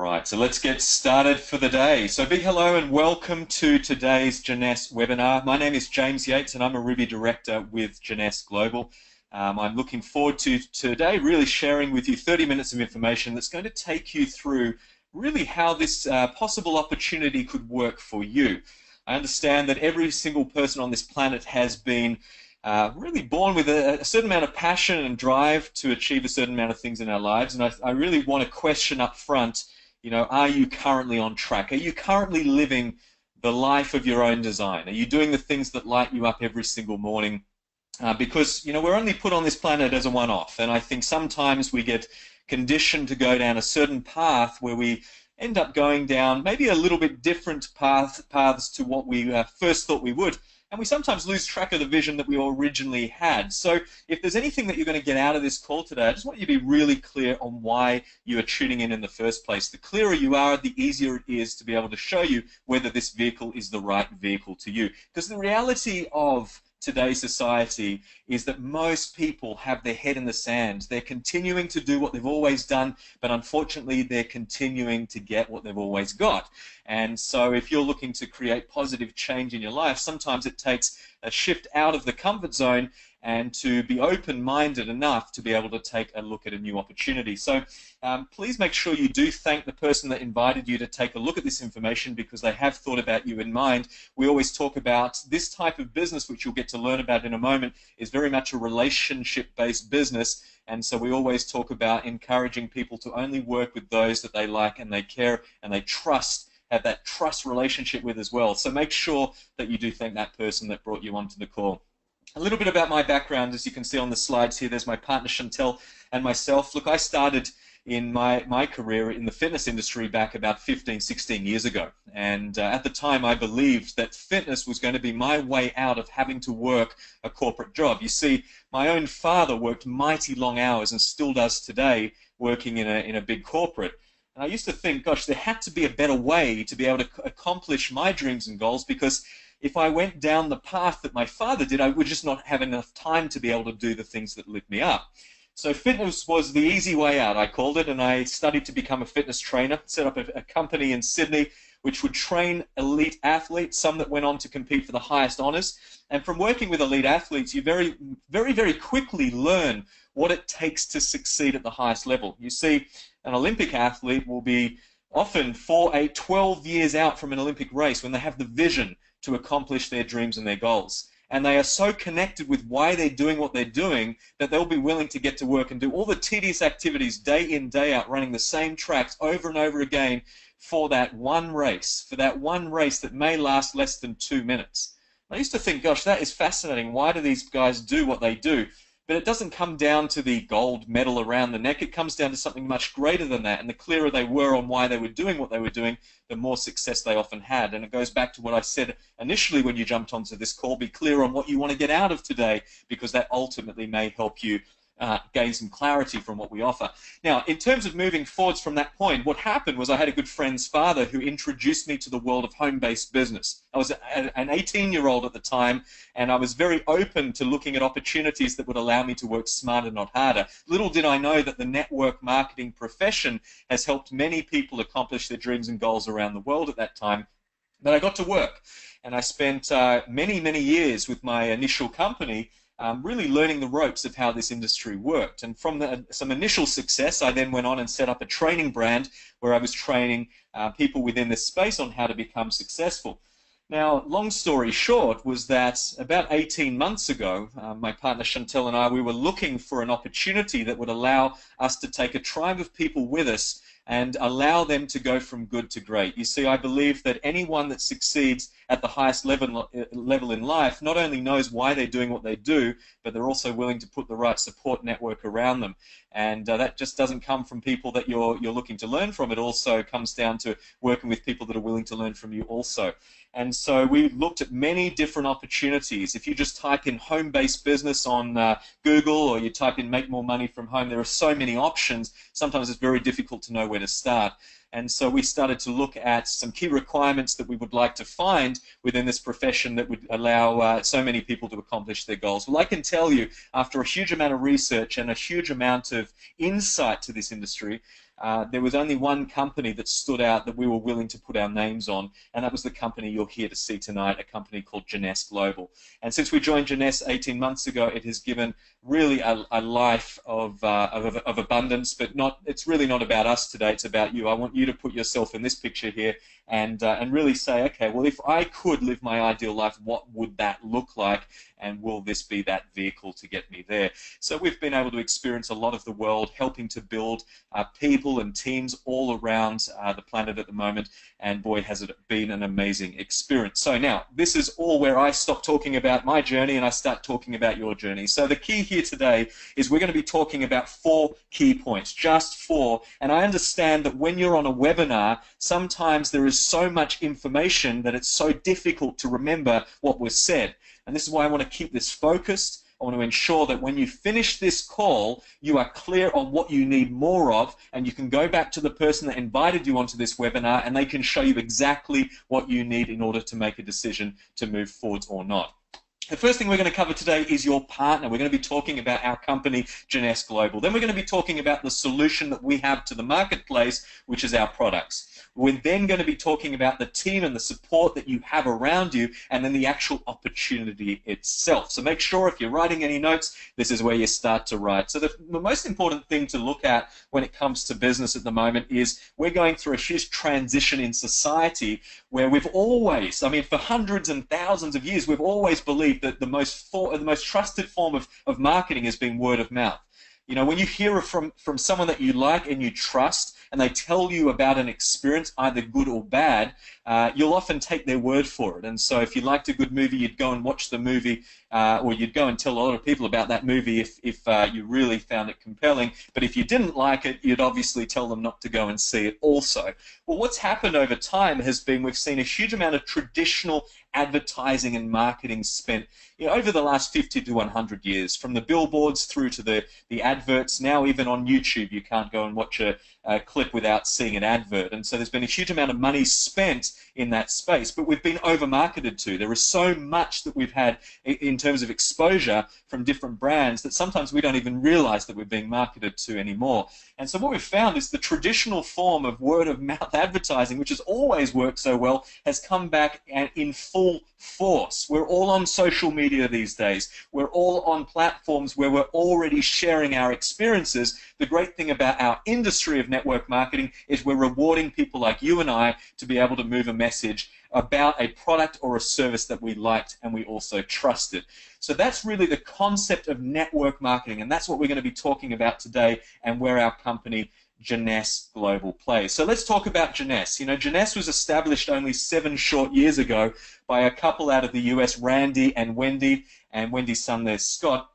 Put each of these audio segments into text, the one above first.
Right, so let's get started for the day. So big hello and welcome to today's Jeunesse webinar. My name is James Yates and I'm a Ruby Director with Jeunesse Global. I'm looking forward to today really sharing with you 30 minutes of information that's going to take you through really how this possible opportunity could work for you. I understand that every single person on this planet has been really born with a certain amount of passion and drive to achieve a certain amount of things in our lives, and I really want to question up front, are you currently on track? Are you currently living the life of your own design? Are you doing the things that light you up every single morning? Because, we're only put on this planet as a one-off, and I think sometimes we get conditioned to go down a certain path where we end up going down maybe a little bit different paths to what we first thought we would. And we sometimes lose track of the vision that we originally had. So if there's anything that you're going to get out of this call today, I just want you to be really clear on why you are tuning in the first place. The clearer you are, the easier it is to be able to show you whether this vehicle is the right vehicle to you. Because the reality of today's society is that most people have their head in the sand. They're continuing to do what they've always done, but unfortunately they're continuing to get what they've always got. And so if you're looking to create positive change in your life, sometimes it takes a shift out of the comfort zone and to be open-minded enough to be able to take a look at a new opportunity. So please make sure you do thank the person that invited you to take a look at this information, because they have thought about you in mind. We always talk about this type of business, which you'll get to learn about in a moment, is very much a relationship-based business. And so we always talk about encouraging people to only work with those that they like and they care and they trust, have that trust relationship with as well. So make sure that you do thank that person that brought you onto the call. A little bit about my background, as you can see on the slides here. There's my partner Chantel and myself. Look, I started in my career in the fitness industry back about 15, 16 years ago. And at the time, I believed that fitness was going to be my way out of having to work a corporate job. You see, my own father worked mighty long hours and still does today, working in a big corporate. And I used to think, gosh, there had to be a better way to be able to accomplish my dreams and goals, because if I went down the path that my father did, I would just not have enough time to be able to do the things that lift me up. So fitness was the easy way out, I called it, and I studied to become a fitness trainer, set up a company in Sydney which would train elite athletes, some that went on to compete for the highest honors. And from working with elite athletes, you very, very quickly learn what it takes to succeed at the highest level. You see, an Olympic athlete will be often 4, 8, 12 years out from an Olympic race when they have the vision to accomplish their dreams and their goals. And they are so connected with why they're doing what they're doing that they'll be willing to get to work and do all the tedious activities day in, day out, running the same tracks over and over again for that one race, that may last less than 2 minutes. I used to think, gosh, that is fascinating. Why do these guys do what they do? But it doesn't come down to the gold medal around the neck. It comes down to something much greater than that. And the clearer they were on why they were doing what they were doing, the more success they often had. And it goes back to what I said initially when you jumped onto this call. Be clear on what you want to get out of today, because that ultimately may help you gain some clarity from what we offer. Now, in terms of moving forwards from that point, what happened was I had a good friend's father who introduced me to the world of home-based business. I was an 18-year-old at the time, and I was very open to looking at opportunities that would allow me to work smarter, not harder. Little did I know that the network marketing profession has helped many people accomplish their dreams and goals around the world at that time. But I got to work, and I spent many years with my initial company really learning the ropes of how this industry worked. And from some initial success, I then went on and set up a training brand where I was training people within this space on how to become successful. Now, long story short was that about 18 months ago, my partner Chantel and I, we were looking for an opportunity that would allow us to take a tribe of people with us and allow them to go from good to great. You see, I believe that anyone that succeeds at the highest level in life not only knows why they're doing what they do, but they're also willing to put the right support network around them. And that just doesn't come from people that you're looking to learn from. It also comes down to working with people that are willing to learn from you also. And so we looked at many different opportunities. If you just type in home-based business on Google, or you type in make more money from home, there are so many options. Sometimes it's very difficult to know where to start. And so we started to look at some key requirements that we would like to find within this profession that would allow so many people to accomplish their goals. Well, I can tell you, after a huge amount of research and a huge amount of insight to this industry, there was only one company that stood out that we were willing to put our names on, and that was the company you're here to see tonight, a company called Jeunesse Global. And since we joined Jeunesse 18 months ago, it has given really a life of abundance, but it's really not about us today, it's about you. I want you to put yourself in this picture here and really say, okay, well, if I could live my ideal life, what would that look like? And will this be that vehicle to get me there? So we've been able to experience a lot of the world, helping to build people and teams all around the planet at the moment, and boy, has it been an amazing experience. So now, this is all where I stop talking about my journey and I start talking about your journey. So the key here today is we're going to be talking about 4 key points, just 4, and I understand that when you're on a webinar, sometimes there is so much information that it's so difficult to remember what was said. And this is why I want to keep this focused. I want to ensure that when you finish this call, you are clear on what you need more of, and you can go back to the person that invited you onto this webinar and they can show you exactly what you need in order to make a decision to move forwards or not. The first thing we're going to cover today is your partner. We're going to be talking about our company, Jeunesse Global. Then we're going to be talking about the solution that we have to the marketplace, which is our products. We're then going to be talking about the team and the support that you have around you, and then the actual opportunity itself. So make sure if you're writing any notes, this is where you start to write. So the most important thing to look at when it comes to business at the moment is we're going through a huge transition in society where we've always, I mean, for hundreds and thousands of years, we've always believed that the most trusted form of marketing has been word of mouth. You know, when you hear from someone that you like and you trust, and they tell you about an experience, either good or bad, you'll often take their word for it. And so if you liked a good movie, you'd go and watch the movie, or you'd go and tell a lot of people about that movie if you really found it compelling. But if you didn't like it, you'd obviously tell them not to go and see it also. Well, what's happened over time has been we've seen a huge amount of traditional advertising and marketing spent over the last 50 to 100 years, from the billboards through to the adverts. Now even on YouTube you can't go and watch a clip without seeing an advert, and so there's been a huge amount of money spent in that space, but we've been over marketed to. There is so much that we've had in terms of exposure from different brands that sometimes we don't even realize that we're being marketed to anymore. And so what we've found is the traditional form of word of mouth advertising, which has always worked so well, has come back in full force. We're all on social media these days. We're all on platforms where we're already sharing our experiences. The great thing about our industry of network marketing is we're rewarding people like you and I to be able to move a message about a product or a service that we liked and we also trusted. So that's really the concept of network marketing, and that's what we're going to be talking about today and where our company Jeunesse Global plays. So let's talk about Jeunesse. You know, Jeunesse was established only 7 short years ago by a couple out of the US, Randy and Wendy's son there, Scott.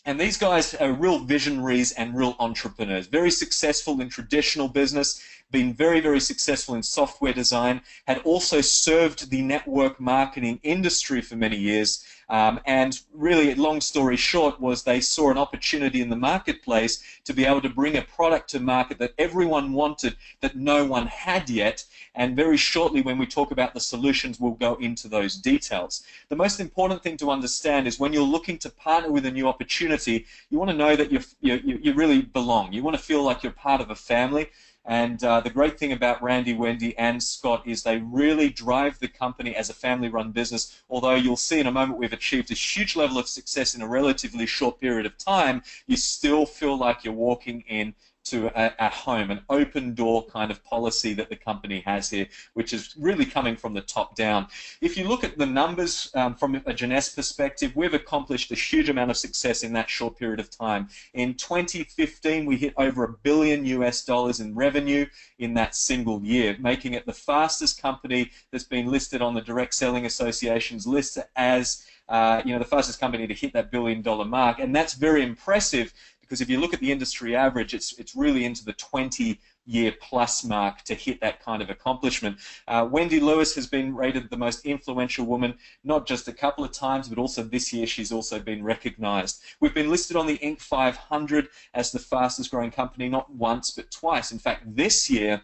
And these guys are real visionaries and real entrepreneurs, very successful in traditional business, been very, very successful in software design, had also served the network marketing industry for many years. And really, long story short, was they saw an opportunity in the marketplace to be able to bring a product to market that everyone wanted that no one had yet. And very shortly, when we talk about the solutions, we'll go into those details. The most important thing to understand is when you're looking to partner with a new opportunity, you want to know that you really belong. You want to feel like you're part of a family. And the great thing about Randy, Wendy, and Scott is they really drive the company as a family-run business. Although you'll see in a moment we've achieved a huge level of success in a relatively short period of time, you still feel like you're walking in to a home, an open door kind of policy that the company has here, which is really coming from the top down. If you look at the numbers from a Jeunesse perspective, we've accomplished a huge amount of success in that short period of time. In 2015, we hit over $1 billion in revenue in that single year, making it the fastest company that's been listed on the Direct Selling Association's list as the fastest company to hit that $1 billion mark. And that's very impressive, because if you look at the industry average, it's really into the 20-year plus mark to hit that kind of accomplishment. Wendy Lewis has been rated the most influential woman, not just a couple of times, but also this year she's also been recognized. We've been listed on the Inc. 500 as the fastest growing company, not once, but twice. In fact, this year,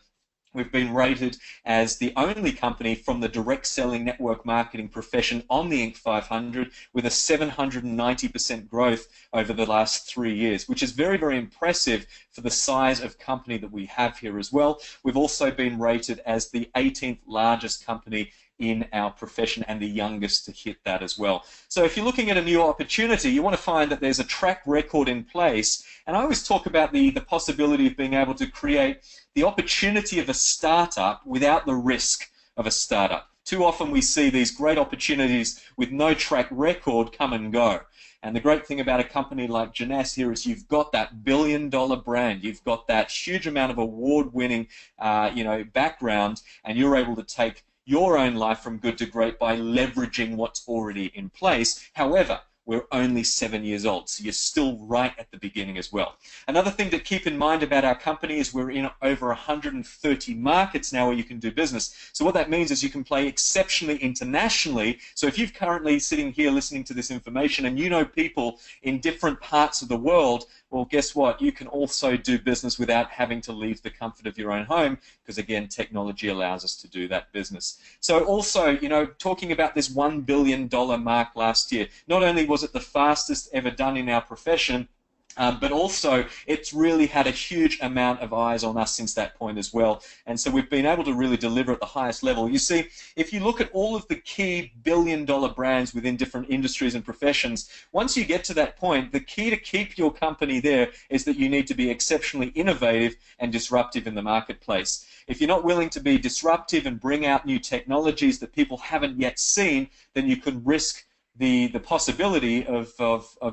We've been rated as the only company from the direct selling network marketing profession on the Inc. 500 with a 790% growth over the last 3 years, which is very, very impressive for the size of company that we have here as well. We've also been rated as the 18th largest company in our profession and the youngest to hit that as well. So if you're looking at a new opportunity, you want to find that there's a track record in place. And I always talk about the possibility of being able to create the opportunity of a startup without the risk of a startup. Too often we see these great opportunities with no track record come and go. And the great thing about a company like Jeunesse here is you've got that billion-dollar brand, you've got that huge amount of award-winning, background, and you're able to take your own life from good to great by leveraging what's already in place. However, we're only 7 years old, so you're still right at the beginning as well. Another thing to keep in mind about our company is we're in over 130 markets now where you can do business. So what that means is you can play exceptionally internationally. So if you're currently sitting here listening to this information and you know people in different parts of the world, well, guess what? You can also do business without having to leave the comfort of your own home because, again, technology allows us to do that business. So also, talking about this $1 billion mark last year, not only was it the fastest ever done in our profession, but also it's really had a huge amount of eyes on us since that point as well. And so we've been able to really deliver at the highest level. You see, if you look at all of the key billion-dollar brands within different industries and professions, once you get to that point, the key to keep your company there is that you need to be exceptionally innovative and disruptive in the marketplace. If you're not willing to be disruptive and bring out new technologies that people haven't yet seen, then you could risk the possibility of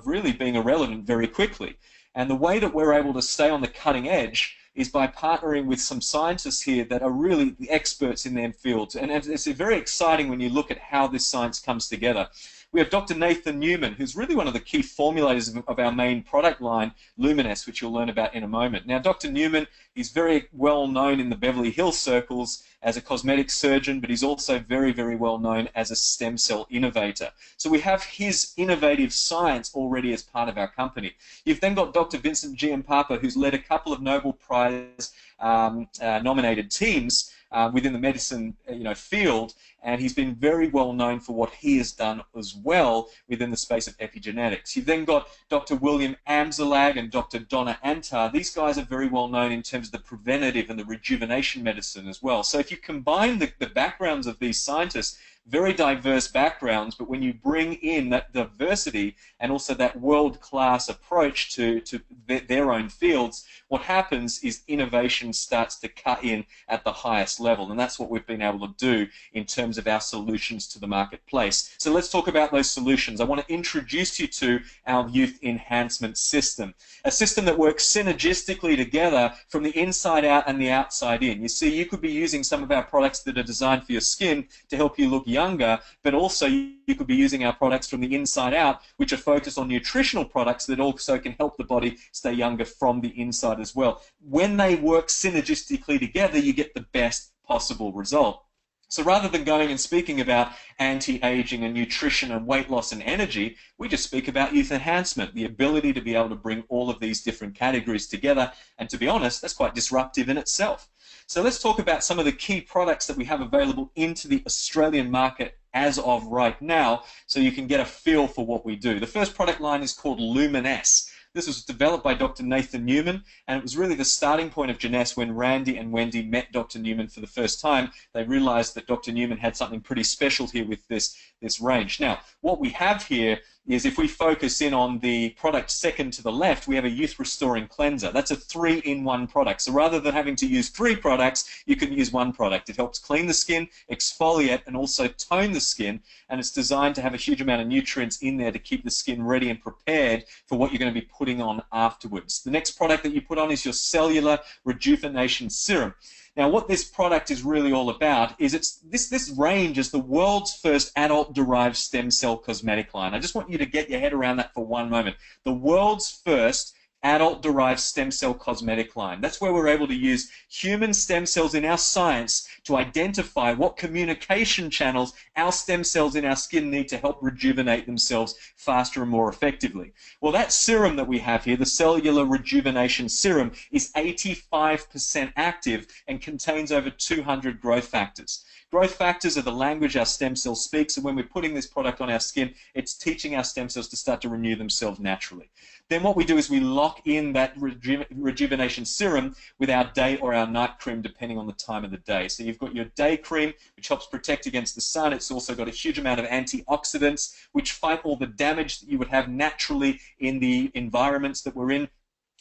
really being irrelevant very quickly. And the way that we're able to stay on the cutting edge is by partnering with some scientists here that are really the experts in their fields. And it's very exciting when you look at how this science comes together. We have Dr. Nathan Newman, who's really one of the key formulators of our main product line, Jeunesse, which you'll learn about in a moment. Now, Dr. Newman is very well known in the Beverly Hills circles as a cosmetic surgeon, but he's also very, very well known as a stem cell innovator. So we have his innovative science already as part of our company. You've then got Dr. Vincent Giampapa, who's led a couple of Nobel Prize nominated teams within the medicine field, and he's been very well known for what he has done as well within the space of epigenetics. You've then got Dr. William Amzalag and Dr. Donna Antar. These guys are very well known in terms of the preventative and the rejuvenation medicine as well. So if you combine the backgrounds of these scientists, very diverse backgrounds, but when you bring in that diversity and also that world-class approach to their own fields, what happens is innovation starts to cut in at the highest level, and that's what we've been able to do in terms of our solutions to the marketplace. So let's talk about those solutions. I want to introduce you to our youth enhancement system, a system that works synergistically together from the inside out and the outside in. You see, you could be using some of our products that are designed for your skin to help you look younger, but also you could be using our products from the inside out, which are focused on nutritional products that also can help the body stay younger from the inside as well. When they work synergistically together, you get the best possible result. So rather than going and speaking about anti-aging and nutrition and weight loss and energy, we just speak about youth enhancement, the ability to be able to bring all of these different categories together. And to be honest, that's quite disruptive in itself. So let's talk about some of the key products that we have available into the Australian market as of right now, so you can get a feel for what we do. The first product line is called Jeunesse. This was developed by Dr. Nathan Newman, and it was really the starting point of Jeunesse when Randy and Wendy met Dr. Newman for the first time. They realized that Dr. Newman had something pretty special here with this range. Now, what we have here is, if we focus in on the product second to the left, we have a youth restoring cleanser. That's a 3-in-1 product. So rather than having to use 3 products, you can use 1 product. It helps clean the skin, exfoliate, and also tone the skin, and it's designed to have a huge amount of nutrients in there to keep the skin ready and prepared for what you're going to be putting on afterwards. The next product that you put on is your cellular rejuvenation serum. Now, what this product is really all about is this range is the world's first adult-derived stem cell cosmetic line. I just want you to get your head around that for one moment. The world's first adult-derived stem cell cosmetic line. That's where we're able to use human stem cells in our science to identify what communication channels our stem cells in our skin need to help rejuvenate themselves faster and more effectively. Well, that serum that we have here, the cellular rejuvenation serum, is 85% active and contains over 200 growth factors. Growth factors are the language our stem cells speak, so when we're putting this product on our skin, it's teaching our stem cells to start to renew themselves naturally. Then what we do is we lock in that rejuvenation serum with our day or our night cream, depending on the time of the day. So you've got your day cream, which helps protect against the sun. It's also got a huge amount of antioxidants, which fight all the damage that you would have naturally in the environments that we're in.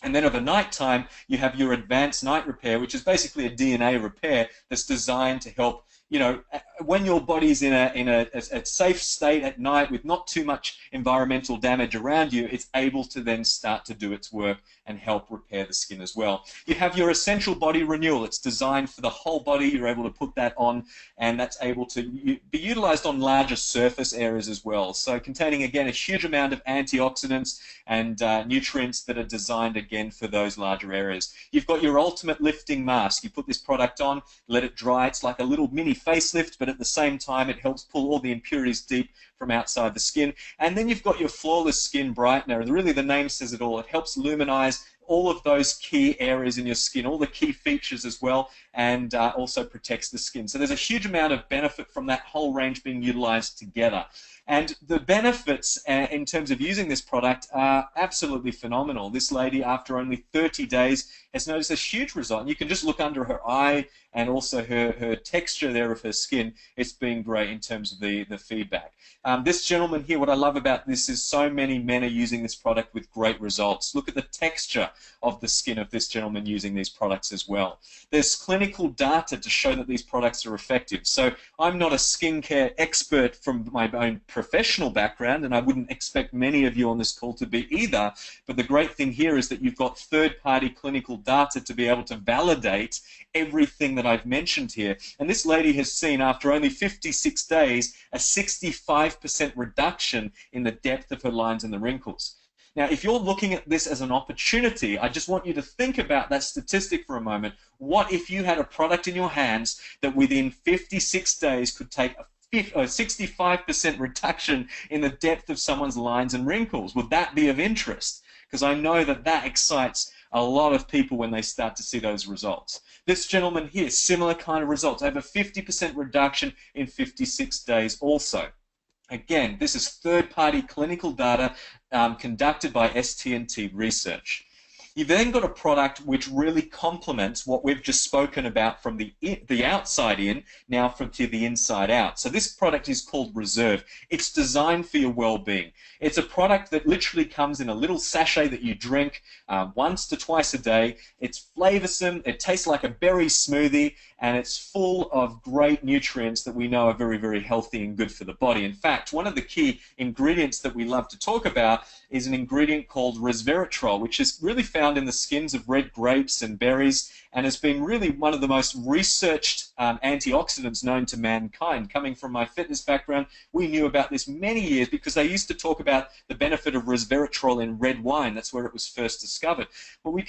And then over night time, you have your advanced night repair, which is basically a DNA repair that's designed to help, you know, when your body's in a safe state at night with not too much environmental damage around you, it's able to then start to do its work and help repair the skin as well. You have your essential body renewal. It's designed for the whole body. You're able to put that on, and that's able to be utilized on larger surface areas as well. So containing, again, a huge amount of antioxidants and nutrients that are designed, again, for those larger areas. You've got your ultimate lifting mask. You put this product on, let it dry. It's like a little mini facelift, but at the same time, it helps pull all the impurities deep from outside the skin. And then you've got your flawless skin brightener. Really, the name says it all. It helps luminize all of those key areas in your skin, all the key features as well, and also protects the skin. So there's a huge amount of benefit from that whole range being utilized together. And the benefits in terms of using this product are absolutely phenomenal. This lady, after only 30 days, has noticed a huge result. And you can just look under her eye and also her texture there of her skin. It's been great in terms of the feedback. This gentleman here, what I love about this is so many men are using this product with great results. Look at the texture of the skin of this gentleman using these products as well. There's clinical data to show that these products are effective. So I'm not a skincare expert from my own professional background, and I wouldn't expect many of you on this call to be either, but the great thing here is that you've got third-party clinical data to be able to validate everything that I've mentioned here. And this lady has seen, after only 56 days, a 65% reduction in the depth of her lines and the wrinkles. Now, if you're looking at this as an opportunity, I just want you to think about that statistic for a moment. What if you had a product in your hands that within 56 days could take a 65% reduction in the depth of someone's lines and wrinkles? Would that be of interest? Because I know that that excites a lot of people when they start to see those results. This gentleman here, similar kind of results, over 50% reduction in 56 days also. Again, this is third-party clinical data conducted by ST&T Research. You've then got a product which really complements what we've just spoken about from the outside in, now to the inside out. So this product is called Reserve. It's designed for your well-being. It's a product that literally comes in a little sachet that you drink once to twice a day. It's flavoursome, it tastes like a berry smoothie, and it's full of great nutrients that we know are very, very healthy and good for the body. In fact, one of the key ingredients that we love to talk about is an ingredient called resveratrol, which is really found in the skins of red grapes and berries, and has been really one of the most researched antioxidants known to mankind. Coming from my fitness background, we knew about this many years because they used to talk about the benefit of resveratrol in red wine. That's where it was first discovered. But we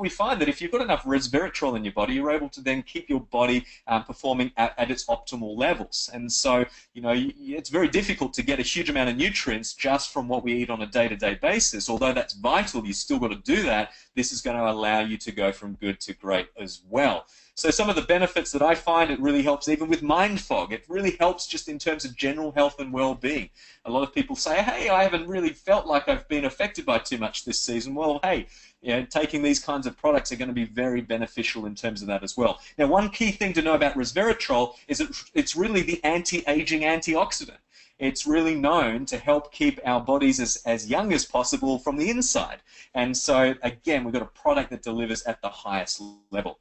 find that if you've got enough resveratrol in your body, you're able to then keep your body performing at its optimal levels. And so, you know, it's very difficult to get a huge amount of nutrients just from what we eat on a day-to-day basis. Although that's vital, you still got to do that. This is going to allow you to go from good to great as well. So some of the benefits that I find, it really helps even with mind fog. It really helps just in terms of general health and well-being. A lot of people say, hey, I haven't really felt like I've been affected by too much this season. Well, hey, you know, taking these kinds of products are going to be very beneficial in terms of that as well. Now, one key thing to know about resveratrol is that it's really the anti-aging antioxidant. It's really known to help keep our bodies as young as possible from the inside. And so, again, we've got a product that delivers at the highest level.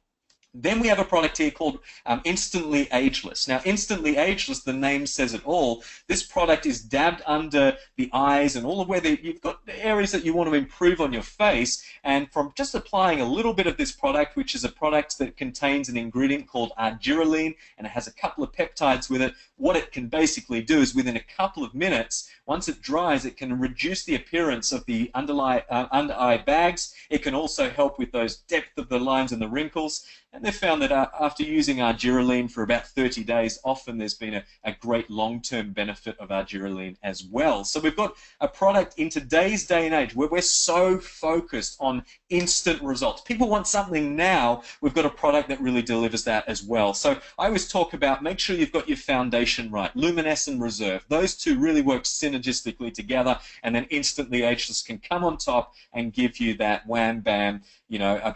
Then we have a product here called Instantly Ageless. Now, Instantly Ageless, the name says it all. This product is dabbed under the eyes and all of where you've got the areas that you want to improve on your face. And from just applying a little bit of this product, which is a product that contains an ingredient called argireline, and it has a couple of peptides with it, what it can basically do is within a couple of minutes, once it dries, it can reduce the appearance of the under eye bags. It can also help with those depth of the lines and the wrinkles. And they've found that after using argireline for about 30 days, often there's been a great long-term benefit of argireline as well. So we've got a product in today's day and age where we're so focused on instant results. People want something now. We've got a product that really delivers that as well. So I always talk about make sure you've got your foundation right. Luminesse and Reserve. Those two really work synergistically together, and then Instantly Ageless can come on top and give you that wham bam,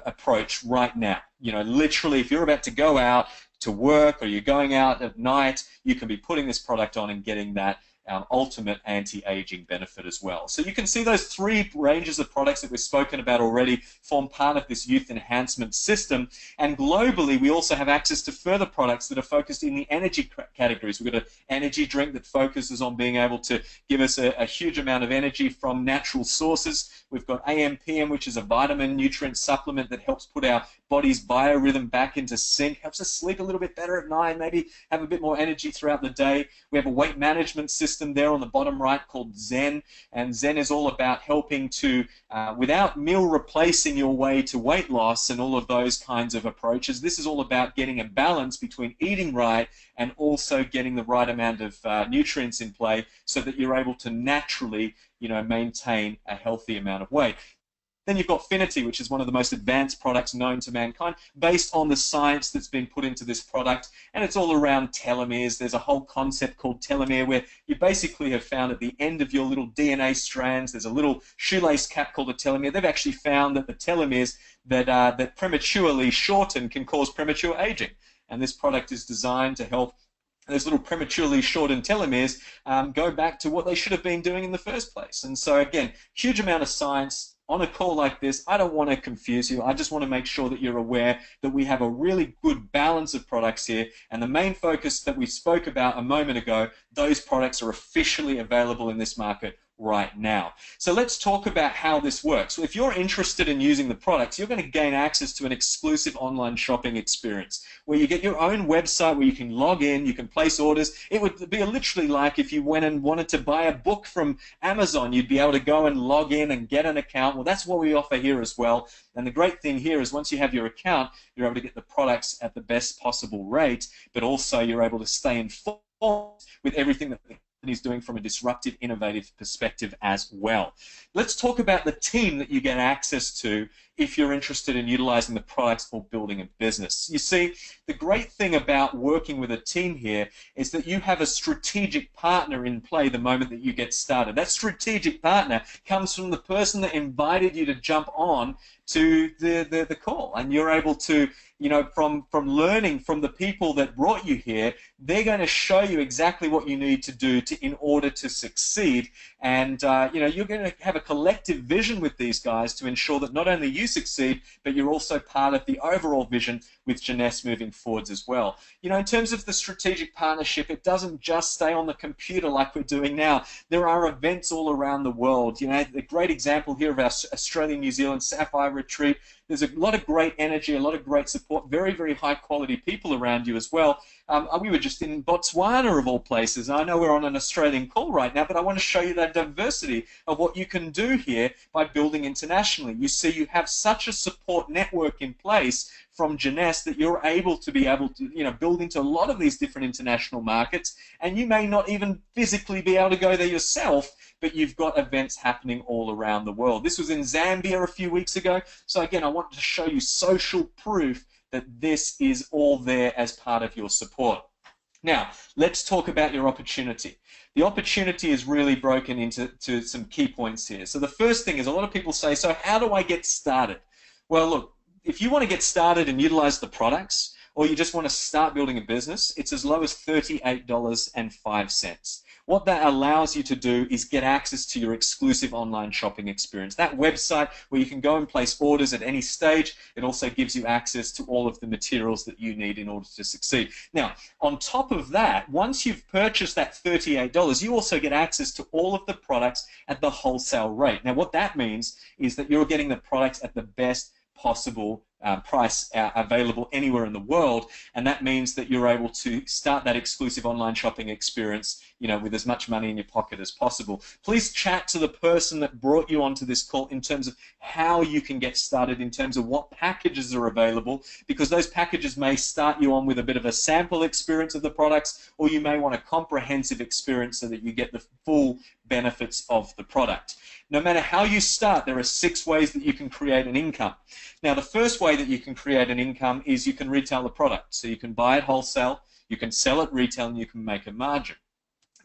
approach right now. Literally, if you're about to go out to work or you're going out at night, you can be putting this product on and getting that ultimate anti-aging benefit as well. So you can see those three ranges of products that we've spoken about already form part of this youth enhancement system. And globally, we also have access to further products that are focused in the energy categories. We've got an energy drink that focuses on being able to give us a huge amount of energy from natural sources. We've got AMPM, which is a vitamin nutrient supplement that helps put our body's biorhythm back into sync, helps us sleep a little bit better at night, maybe have a bit more energy throughout the day. We have a weight management system there on the bottom right called Zen, and Zen is all about helping to, without meal replacing your way to weight loss and all of those kinds of approaches, this is all about getting a balance between eating right and also getting the right amount of nutrients in play so that you're able to naturally maintain a healthy amount of weight. Then you've got Finity, which is one of the most advanced products known to mankind, based on the science that's been put into this product, and it's all around telomeres. There's a whole concept called telomere where you basically have found at the end of your little DNA strands, there's a little shoelace cap called a telomere. They've actually found that the telomeres that prematurely shorten can cause premature aging, and this product is designed to help those little prematurely shortened telomeres go back to what they should have been doing in the first place. And so again, huge amount of science. On a call like this, I don't want to confuse you. I just want to make sure that you're aware that we have a really good balance of products here, and the main focus that we spoke about a moment ago, those products are officially available in this market right now. So let's talk about how this works. If you're interested in using the products, you're going to gain access to an exclusive online shopping experience where you get your own website where you can log in, you can place orders. It would be literally like if you went and wanted to buy a book from Amazon, you'd be able to go and log in and get an account. Well, that's what we offer here as well. And the great thing here is once you have your account, you're able to get the products at the best possible rate, but also you're able to stay informed with everything that is doing from a disruptive, innovative perspective as well. Let's talk about the team that you get access to if you're interested in utilizing the products for building a business. You see, the great thing about working with a team here is that you have a strategic partner in play the moment that you get started. That strategic partner comes from the person that invited you to jump on to the call, and you're able to, from learning from the people that brought you here, they're going to show you exactly what you need to do in order to succeed. And you're going to have a collective vision with these guys to ensure that not only you succeed, but you're also part of the overall vision with Jeunesse moving forwards as well. In terms of the strategic partnership, it doesn't just stay on the computer like we're doing now. There are events all around the world. A great example here of our Australian-New Zealand Sapphire Retreat. There's a lot of great energy, a lot of great support, very, very high quality people around you as well. We were just in Botswana of all places. I know we're on an Australian call right now, but I want to show you the diversity of what you can do here by building internationally. You see, you have such a support network in place from Jeunesse that you're able to build into a lot of these different international markets, and you may not even physically be able to go there yourself, but you've got events happening all around the world. This was in Zambia a few weeks ago, so again, I wanted to show you social proof that this is all there as part of your support. Now, let's talk about your opportunity. The opportunity is really broken into some key points here. So the first thing is, a lot of people say, so how do I get started? Well, look, if you want to get started and utilize the products, or you just want to start building a business, it's as low as $38.05. What that allows you to do is get access to your exclusive online shopping experience. That website where you can go and place orders at any stage, it also gives you access to all of the materials that you need in order to succeed. Now, on top of that, once you've purchased that $38, you also get access to all of the products at the wholesale rate. Now, what that means is that you're getting the products at the best possible price available anywhere in the world, and that means that you're able to start that exclusive online shopping experience, with as much money in your pocket as possible. Please chat to the person that brought you onto this call in terms of how you can get started, in terms of what packages are available, because those packages may start you on with a bit of a sample experience of the products, or you may want a comprehensive experience so that you get the full benefits of the product. No matter how you start, there are 6 ways that you can create an income. Now, the first way that you can create an income is you can retail the product. So you can buy it wholesale, you can sell it retail, and you can make a margin.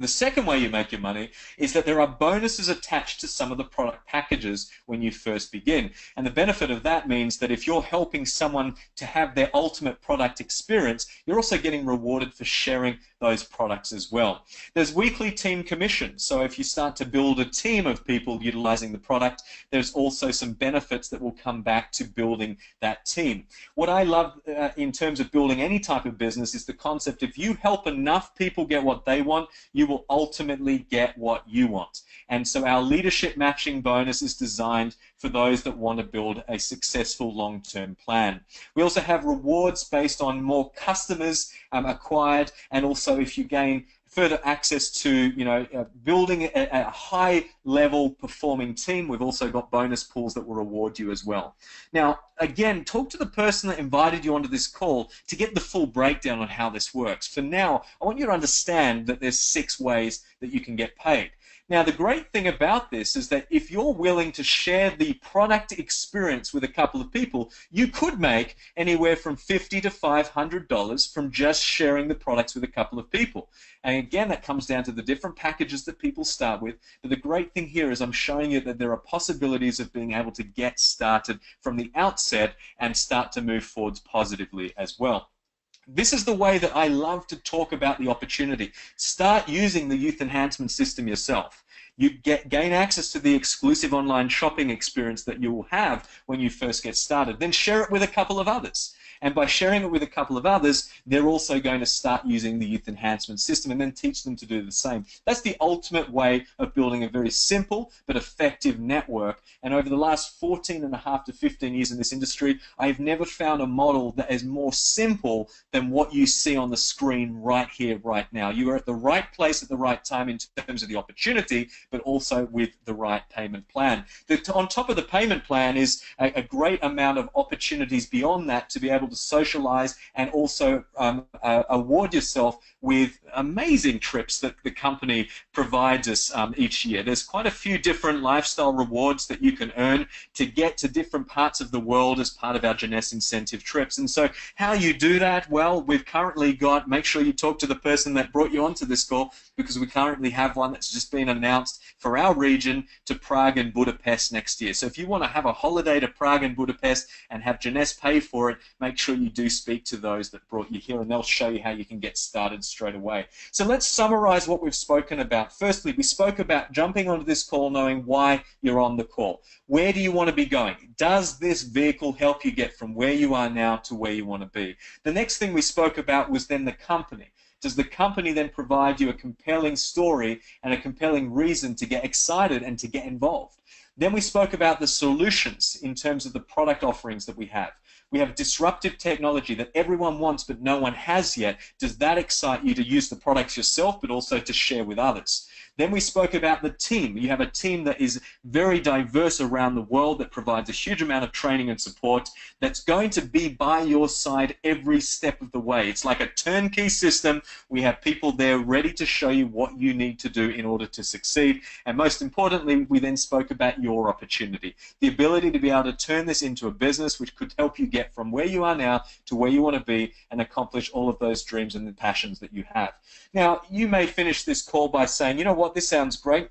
The second way you make your money is that there are bonuses attached to some of the product packages when you first begin. And the benefit of that means that if you're helping someone to have their ultimate product experience, you're also getting rewarded for sharing those products as well. There's weekly team commissions. So if you start to build a team of people utilizing the product, there's also some benefits that will come back to building that team. What I love in terms of building any type of business is the concept: if you help enough people get what they want, you will ultimately get what you want. And so our leadership matching bonus is designed for those that want to build a successful long-term plan. We also have rewards based on more customers acquired, and also if you gain further access to building a high level performing team, we've also got bonus pools that will reward you as well. Now, again, talk to the person that invited you onto this call to get the full breakdown on how this works. For now, I want you to understand that there's 6 ways that you can get paid. Now, the great thing about this is that if you're willing to share the product experience with a couple of people, you could make anywhere from $50 to $500 from just sharing the products with a couple of people. And again, that comes down to the different packages that people start with. But the great thing here is I'm showing you that there are possibilities of being able to get started from the outset and start to move forwards positively as well. This is the way that I love to talk about the opportunity. Start using the youth enhancement system yourself. You gain access to the exclusive online shopping experience that you will have when you first get started. Then share it with a couple of others. And by sharing it with a couple of others, they're also going to start using the youth enhancement system and then teach them to do the same. That's the ultimate way of building a very simple but effective network. And over the last 14.5 to 15 years in this industry, I've never found a model that is more simple than what you see on the screen right here, right now. You are at the right place at the right time in terms of the opportunity, but also with the right payment plan. On top of the payment plan is a great amount of opportunities beyond that to be able to socialize and also award yourself with amazing trips that the company provides us each year. There's quite a few different lifestyle rewards that you can earn to get to different parts of the world as part of our Jeunesse incentive trips. And so how you do that? Well, we've currently got, make sure you talk to the person that brought you onto this call, because we currently have one that's just been announced for our region to Prague and Budapest next year. So if you want to have a holiday to Prague and Budapest and have Jeunesse pay for it, make sure you do speak to those that brought you here, and they'll show you how you can get started straight away. So let's summarize what we've spoken about. Firstly, we spoke about jumping onto this call knowing why you're on the call. Where do you want to be going? Does this vehicle help you get from where you are now to where you want to be? The next thing we spoke about was then the company. Does the company then provide you a compelling story and a compelling reason to get excited and to get involved? Then we spoke about the solutions in terms of the product offerings that we have. We have disruptive technology that everyone wants but no one has yet. Does that excite you to use the products yourself but also to share with others? Then we spoke about the team. You have a team that is very diverse around the world that provides a huge amount of training and support that's going to be by your side every step of the way. It's like a turnkey system. We have people there ready to show you what you need to do in order to succeed. And most importantly, we then spoke about your opportunity. The ability to be able to turn this into a business which could help you get from where you are now to where you want to be and accomplish all of those dreams and the passions that you have. Now, you may finish this call by saying, you know what, this sounds great,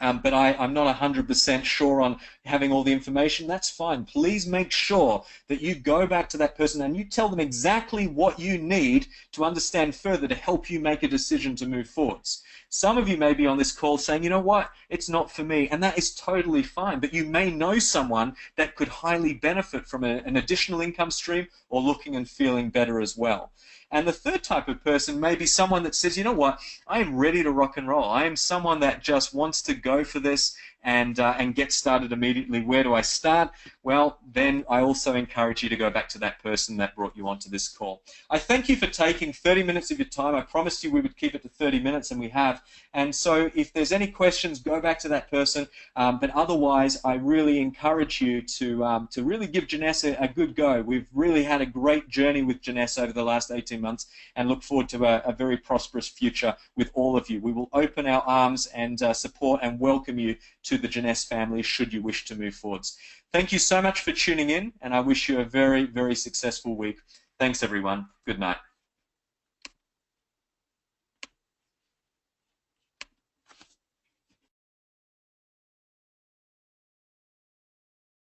but I'm not 100% sure on having all the information. That's fine. Please make sure that you go back to that person and you tell them exactly what you need to understand further to help you make a decision to move forwards. Some of you may be on this call saying, you know what, it's not for me, and that is totally fine, but you may know someone that could highly benefit from an additional income stream or looking and feeling better as well. And the third type of person may be someone that says, you know what, I am ready to rock and roll. I am someone that just wants to go for this and get started immediately. Where do I start? Well, then I also encourage you to go back to that person that brought you onto this call. I thank you for taking 30 minutes of your time. I promised you we would keep it to 30 minutes, and we have. And so if there's any questions, go back to that person. But otherwise, I really encourage you to really give Jeunesse a good go. We've really had a great journey with Jeunesse over the last 18 months and look forward to a very prosperous future with all of you. We will open our arms and support and welcome you to the Jeunesse family should you wish to move forwards. Thank you so much for tuning in, and I wish you a very, very successful week. Thanks, everyone. Good night.